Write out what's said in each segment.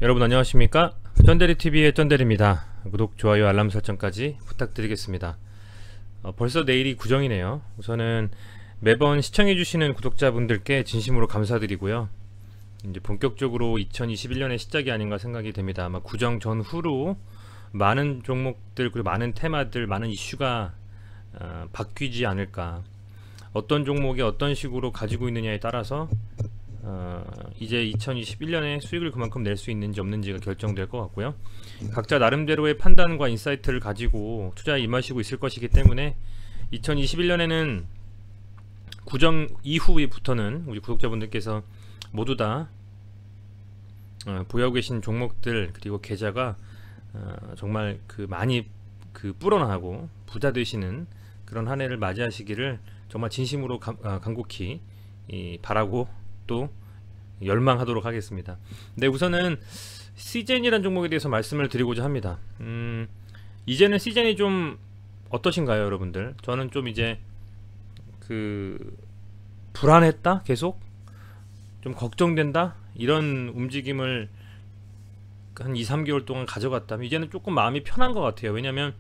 여러분 안녕하십니까? 쩐데리TV의 쩐데리입니다. 구독, 좋아요, 알람 설정까지 부탁드리겠습니다. 벌써 내일이 구정이네요. 우선은 매번 시청해주시는 구독자분들께 진심으로 감사드리고요. 이제 본격적으로 2021년의 시작이 아닌가 생각이 됩니다. 아마 구정 전후로 많은 종목들 그리고 많은 테마들, 많은 이슈가 바뀌지 않을까. 어떤 종목이 어떤 식으로 가지고 있느냐에 따라서 이제 2021년에 수익을 그만큼 낼 수 있는지 없는지가 결정될 것 같고요. 각자 나름대로의 판단과 인사이트를 가지고 투자에 임하시고 있을 것이기 때문에 2021년에는 구정 이후부터는 우리 구독자분들께서 모두 다 보유하고 계신 종목들 그리고 계좌가 정말 많이 불어나고 부자 되시는 그런 한 해를 맞이하시기를 정말 진심으로 간곡히 바라고 또 열망하도록 하겠습니다. 네, 우선은 시젠이라는 종목에 대해서 말씀을 드리고자 합니다. 이제는 시젠이 좀 어떠신가요, 여러분들? 저는 좀 이제 불안했다, 계속 좀 걱정된다 이런 움직임을 한 2-3개월 동안 가져갔다면 이제는 조금 마음이 편한 것 같아요. 왜냐면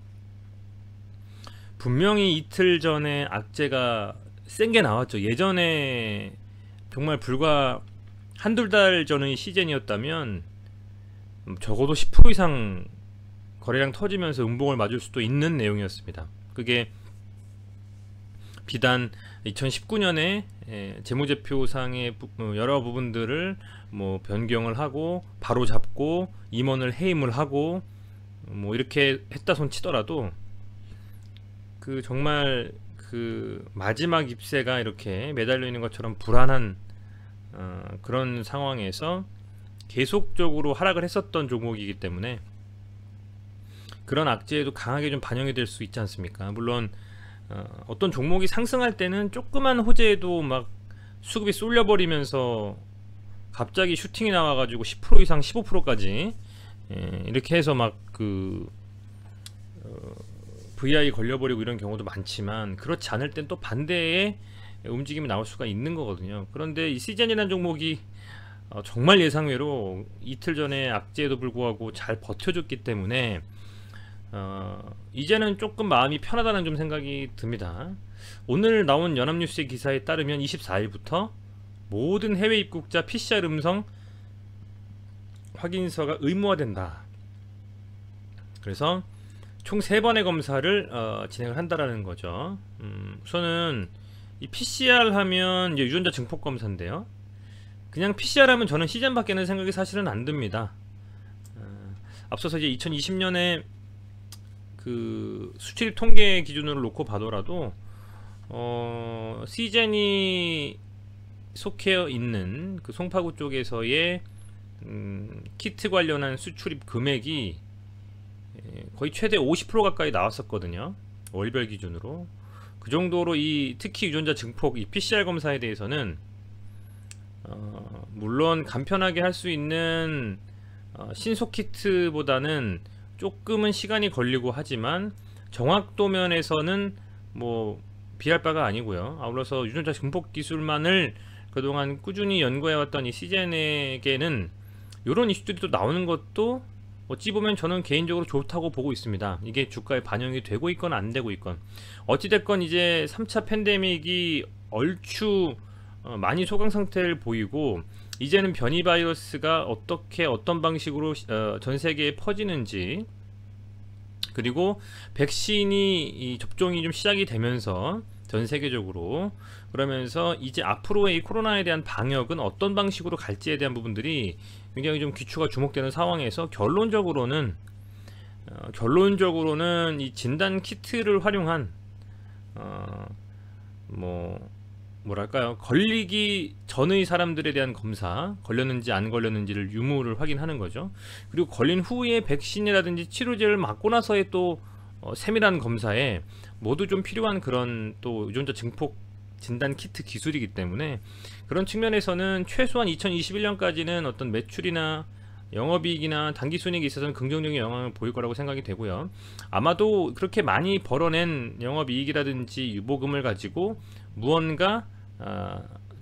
분명히 이틀 전에 악재가 센 게 나왔죠. 예전에 정말 불과 한두 달 전의 시즌이었다면 적어도 10% 이상 거래량 터지면서 음봉을 맞을 수도 있는 내용이었습니다. 그게 비단 2019년에 재무제표상의 여러 부분들을 변경을 하고 바로 잡고 임원을 해임을 하고 이렇게 했다 손 치더라도 정말 마지막 잎새가 이렇게 매달려 있는 것처럼 불안한 그런 상황에서 계속적으로 하락을 했었던 종목이기 때문에 그런 악재에도 강하게 좀 반영이 될 수 있지 않습니까? 물론 어떤 종목이 상승할 때는 조그만 호재에도 막 수급이 쏠려버리면서 갑자기 슈팅이 나와가지고 10% 이상 15%까지 이렇게 해서 VI 걸려버리고 이런 경우도 많지만 그렇지 않을 땐 또 반대의 움직임이 나올 수가 있는 거거든요. 그런데 이 시젠이라는 종목이 정말 예상외로 이틀 전에 악재에도 불구하고 잘 버텨줬기 때문에 이제는 조금 마음이 편하다는 좀 생각이 듭니다. 오늘 나온 연합뉴스의 기사에 따르면 24일부터 모든 해외 입국자 PCR 음성 확인서가 의무화된다. 그래서 총 3번의 검사를 진행을 한다라는 거죠. 우선은 이 PCR 하면 이제 유전자 증폭 검사인데요. 그냥 PCR 하면 저는 시즌밖에는 생각이 사실은 안 듭니다. 앞서서 이제 2020년에 수출입 통계 기준으로 놓고 봐더라도 시젠이 속해 있는 송파구 쪽에서의 키트 관련한 수출입 금액이 거의 최대 50% 가까이 나왔었거든요. 월별 기준으로. 그 정도로 특히 유전자 증폭 PCR 검사에 대해서는 물론 간편하게 할 수 있는 신속 키트보다는 조금은 시간이 걸리고 하지만 정확도 면에서는 비할 바가 아니고요. 아울러서 유전자 증폭 기술만을 그동안 꾸준히 연구해왔던 이 시젠에게는 이런 이슈들이 또 나오는 것도 어찌 보면 저는 개인적으로 좋다고 보고 있습니다. 이게 주가에 반영이 되고 있건 안 되고 있건 어찌됐건 이제 3차 팬데믹이 얼추 많이 소강 상태를 보이고 이제는 변이 바이러스가 어떤 방식으로 전 세계에 퍼지는지 그리고 백신이 접종이 좀 시작이 되면서 전 세계적으로 그러면서 이제 앞으로의 이 코로나에 대한 방역은 어떤 방식으로 갈지에 대한 부분들이 굉장히 좀 귀추가 주목되는 상황에서 결론적으로는 이 진단 키트를 활용한 뭐랄까요, 걸리기 전의 사람들에 대한 검사, 걸렸는지 안 걸렸는지를 유무를 확인하는 거죠. 그리고 걸린 후에 백신이라든지 치료제를 맞고 나서의 또 세밀한 검사에 모두 좀 필요한 그런 또 유전자 증폭 진단 키트 기술이기 때문에 그런 측면에서는 최소한 2021년까지는 어떤 매출이나 영업이익이나 단기순이익에 있어서는 긍정적인 영향을 보일 거라고 생각이 되고요. 아마도 그렇게 많이 벌어낸 영업이익이라든지 유보금을 가지고 무언가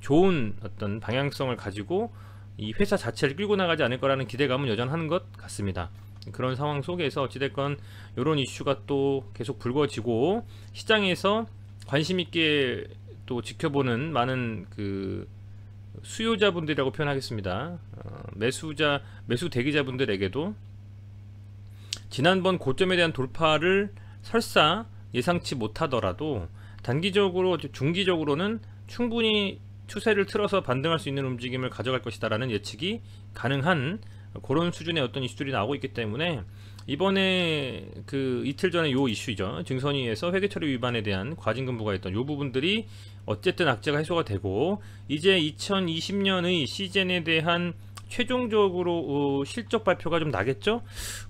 좋은 어떤 방향성을 가지고 이 회사 자체를 끌고 나가지 않을 거라는 기대감은 여전한 것 같습니다. 그런 상황 속에서 어찌됐건 이런 이슈가 또 계속 불거지고 시장에서 관심 있게 또 지켜보는 많은 그 수요자분들이라고 표현하겠습니다. 매수 대기자분들에게도 지난번 고점에 대한 돌파를 설사 예상치 못하더라도 단기적으로 중기적으로는 충분히 추세를 틀어서 반등할 수 있는 움직임을 가져갈 것이다라는 예측이 가능한 그런 수준의 어떤 이슈들이 나오고 있기 때문에 이번에 그 이틀 전에 요 이슈죠. 증선위에서 회계처리 위반에 대한 과징금부가 있던 요 부분들이 어쨌든 악재가 해소가 되고 이제 2020년의 시즌에 대한 최종적으로 실적 발표가 좀 나겠죠.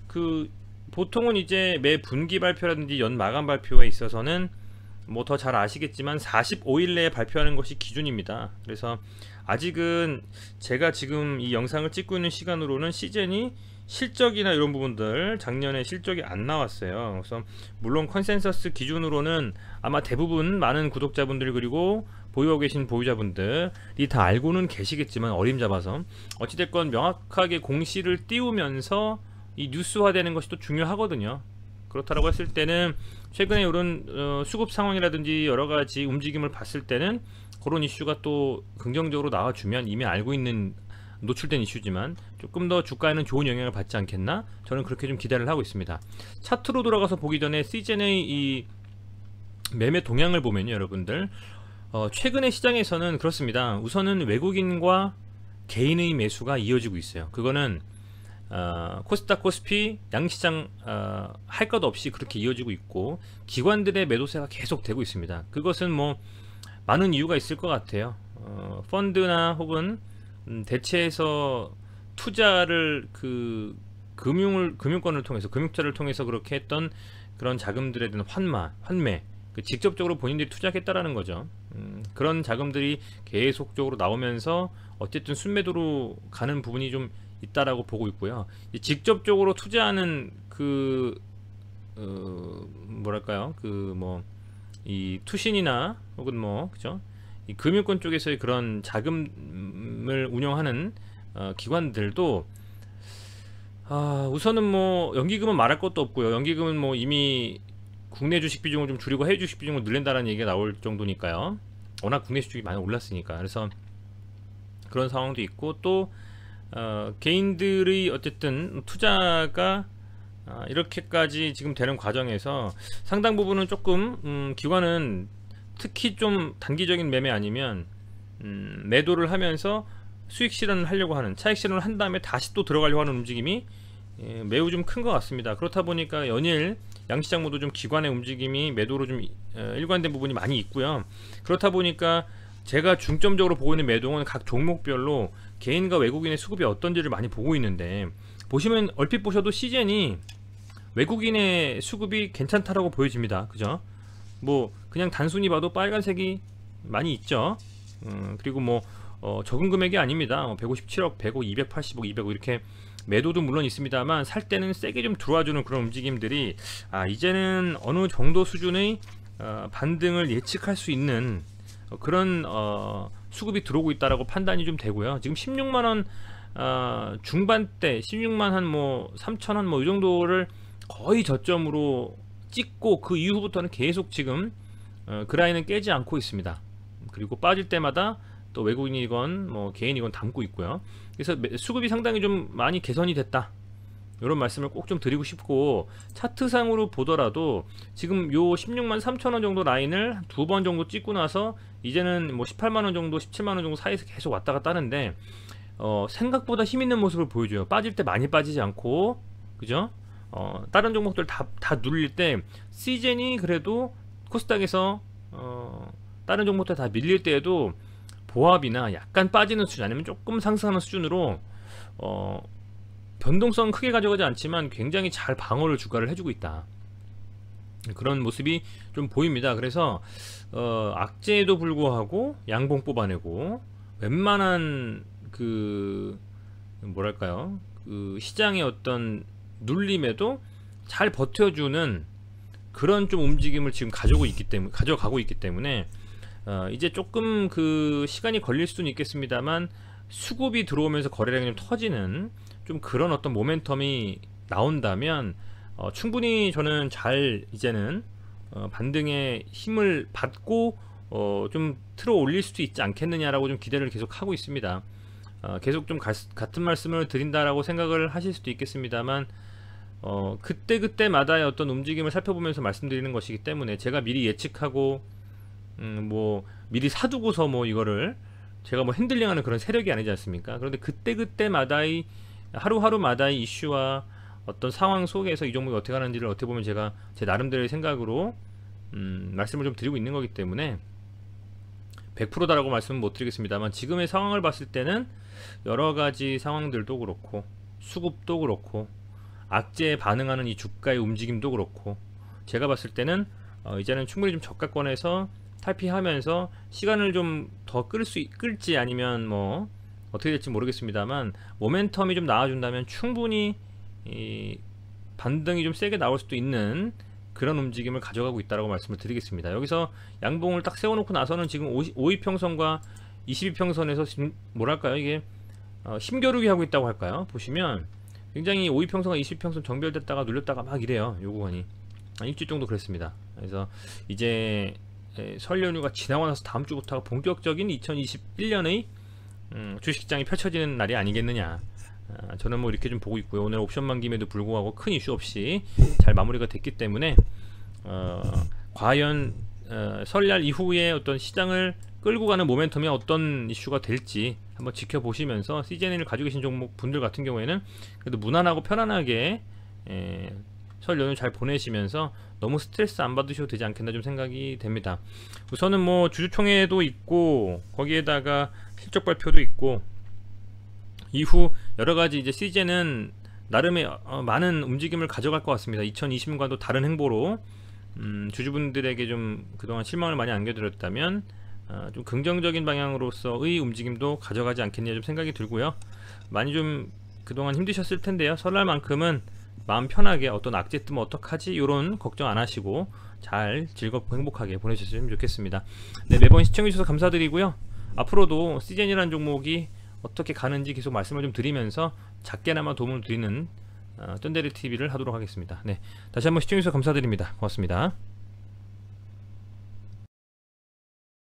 그 보통은 이제 매 분기 발표라든지 연 마감 발표에 있어서는 뭐 더 잘 아시겠지만 45일 내에 발표하는 것이 기준입니다. 그래서 아직은 제가 지금 이 영상을 찍고 있는 시간으로는 시즌이 실적이나 이런 부분들 작년에 실적이 안 나왔어요. 그래서 물론 컨센서스 기준으로는 아마 대부분 많은 구독자분들 그리고 보유하고 계신 보유자분들이 다 알고는 계시겠지만 어림잡아서 어찌됐건 명확하게 공시를 띄우면서 이 뉴스화되는 것이 또 중요하거든요. 그렇다고 했을 때는 최근에 이런 수급 상황이라든지 여러가지 움직임을 봤을 때는 그런 이슈가 또 긍정적으로 나와주면 이미 알고 있는 노출된 이슈지만 조금 더 주가에는 좋은 영향을 받지 않겠나? 저는 그렇게 좀 기대를 하고 있습니다. 차트로 돌아가서 보기 전에 시즌의 이 매매 동향을 보면요, 여러분들 최근의 시장에서는 그렇습니다. 우선은 외국인과 개인의 매수가 이어지고 있어요. 그거는 코스닥 코스피 양시장 할 것 없이 그렇게 이어지고 있고 기관들의 매도세가 계속 되고 있습니다. 그것은 뭐 많은 이유가 있을 것 같아요. 펀드나 혹은 대체해서 투자를 그 금융권을 통해서 금융투자를 통해서 그렇게 했던 그런 자금들에 대한 환매 직접적으로 본인들이 투자했다라는 거죠. 그런 자금들이 계속적으로 나오면서 어쨌든 순매도로 가는 부분이 좀 있다라고 보고 있고요. 직접적으로 투자하는 그 뭐랄까요, 그 뭐 이 투신이나 혹은 뭐 그죠, 이 금융권 쪽에서의 그런 자금을 운영하는 기관들도 우선은 뭐 연기금은 말할 것도 없고요. 연기금은 뭐 이미 국내 주식 비중을 좀 줄이고 해외 주식 비중을 늘린다는 얘기가 나올 정도니까요. 워낙 국내 주식이 많이 올랐으니까. 그래서 그런 상황도 있고 또 개인들의 어쨌든 투자가 이렇게까지 지금 되는 과정에서 상당 부분은 조금 기관은 특히 좀 단기적인 매매 아니면 매도를 하면서 수익 실현을 하려고 하는, 차익 실현을 한 다음에 다시 또 들어가려고 하는 움직임이 매우 좀 큰 것 같습니다. 그렇다 보니까 연일 양시장 모두 좀 기관의 움직임이 매도로 좀 일관된 부분이 많이 있고요. 그렇다 보니까 제가 중점적으로 보고 있는 매동은 각 종목별로 개인과 외국인의 수급이 어떤지를 많이 보고 있는데, 보시면 얼핏 보셔도 시즌이 외국인의 수급이 괜찮다라고 보여집니다. 그죠? 뭐 그냥 단순히 봐도 빨간색이 많이 있죠. 그리고 뭐 적은 금액이 아닙니다. 157억, 105, 280억, 205 이렇게 매도도 물론 있습니다만 살 때는 세게 좀 들어와주는 그런 움직임들이 이제는 어느 정도 수준의 반등을 예측할 수 있는 그런 수급이 들어오고 있다라고 판단이 좀 되고요. 지금 16만원 중반대 16만 한 뭐 3천원 뭐 이 정도를 거의 저점으로 찍고 그 이후부터는 계속 지금 그 라인은 깨지 않고 있습니다. 그리고 빠질 때마다 또 외국인이건 뭐 개인이건 담고 있고요. 그래서 수급이 상당히 좀 많이 개선이 됐다, 이런 말씀을 꼭 좀 드리고 싶고, 차트상으로 보더라도 지금 요 16만 3천원 정도 라인을 두 번 정도 찍고 나서 이제는 뭐 18만원 정도 17만원 정도 사이에서 계속 왔다 갔다 하는데 생각보다 힘있는 모습을 보여줘요. 빠질 때 많이 빠지지 않고, 그죠? 다른 종목들 다 눌릴 때 시즌이 그래도 코스닥에서 다른 종목들 다 밀릴 때에도 보합이나 약간 빠지는 수준 아니면 조금 상승하는 수준으로 변동성 크게 가져가지 않지만 굉장히 잘 방어를 주가를 해주고 있다, 그런 모습이 좀 보입니다. 그래서 악재에도 불구하고 양봉 뽑아내고 웬만한 그 뭐랄까요, 그 시장의 어떤 눌림에도 잘 버텨주는 그런 좀 움직임을 지금 가져가고 있기 때문에 이제 조금 그 시간이 걸릴 수는 있겠습니다만 수급이 들어오면서 거래량이 좀 터지는 좀 그런 어떤 모멘텀이 나온다면 충분히 저는 잘 이제는 반등의 힘을 받고 좀 틀어 올릴 수도 있지 않겠느냐라고 좀 기대를 계속 하고 있습니다. 계속 좀 같은 말씀을 드린다라고 생각을 하실 수도 있겠습니다만 그때그때마다의 어떤 움직임을 살펴보면서 말씀드리는 것이기 때문에 제가 미리 예측하고 뭐 미리 사두고서 뭐 이거를 제가 뭐 핸들링하는 그런 세력이 아니지 않습니까? 그런데 그때그때마다의 하루하루마다의 이슈와 어떤 상황 속에서 이 종목이 어떻게 가는지를 어떻게 보면 제가 제 나름대로의 생각으로 말씀을 좀 드리고 있는 거기 때문에 100%다라고 말씀은 못 드리겠습니다만 지금의 상황을 봤을 때는 여러가지 상황들도 그렇고 수급도 그렇고 악재에 반응하는 이 주가의 움직임도 그렇고 제가 봤을 때는 이제는 충분히 좀 저가권에서 탈피하면서 시간을 좀 더 끌지 아니면 뭐 어떻게 될지 모르겠습니다만 모멘텀이 좀 나와준다면 충분히 이 반등이 좀 세게 나올 수도 있는 그런 움직임을 가져가고 있다고 말씀을 드리겠습니다. 여기서 양봉을 딱 세워놓고 나서는 지금 52평선과 22평선에서 지금 뭐랄까요, 이게 힘겨루기 하고 있다고 할까요? 보시면 굉장히 52평선과 20평선 정별됐다가 눌렸다가 막 이래요. 요 구간이 한 일주일 정도 그랬습니다. 그래서 이제 설 연휴가 지나고 나서 다음 주부터가 본격적인 2021년의 주식시장이 펼쳐지는 날이 아니겠느냐. 저는 뭐 이렇게 좀 보고 있고요. 오늘 옵션 만김에도 불구하고 큰 이슈 없이 잘 마무리가 됐기 때문에 과연 설날 이후에 어떤 시장을 끌고 가는 모멘텀이 어떤 이슈가 될지 한번 지켜보시면서 CJN을 가지고 계신 종목 분들 같은 경우에는 그래도 무난하고 편안하게 설 연휴 잘 보내시면서 너무 스트레스 안 받으셔도 되지 않겠나 좀 생각이 됩니다. 우선은 뭐 주주총회도 있고 거기에다가 실적 발표도 있고 이후 여러가지 이제 CJ는 나름의 많은 움직임을 가져갈 것 같습니다. 2020년과도 다른 행보로 주주분들에게 좀 그동안 실망을 많이 안겨드렸다면 좀 긍정적인 방향으로서의 움직임도 가져가지 않겠냐 좀 생각이 들고요. 많이 좀 그동안 힘드셨을 텐데요. 설날만큼은 마음 편하게 어떤 악재 뜨면 어떡하지 이런 걱정 안 하시고 잘 즐겁고 행복하게 보내셨으면 좋겠습니다. 네, 매번 시청해주셔서 감사드리고요. 앞으로도 CJN이라는 종목이 어떻게 가는지 계속 말씀을 좀 드리면서 작게나마 도움을 드리는 쩐데리TV를 하도록 하겠습니다. 네, 다시 한번 시청해주셔서 감사드립니다. 고맙습니다.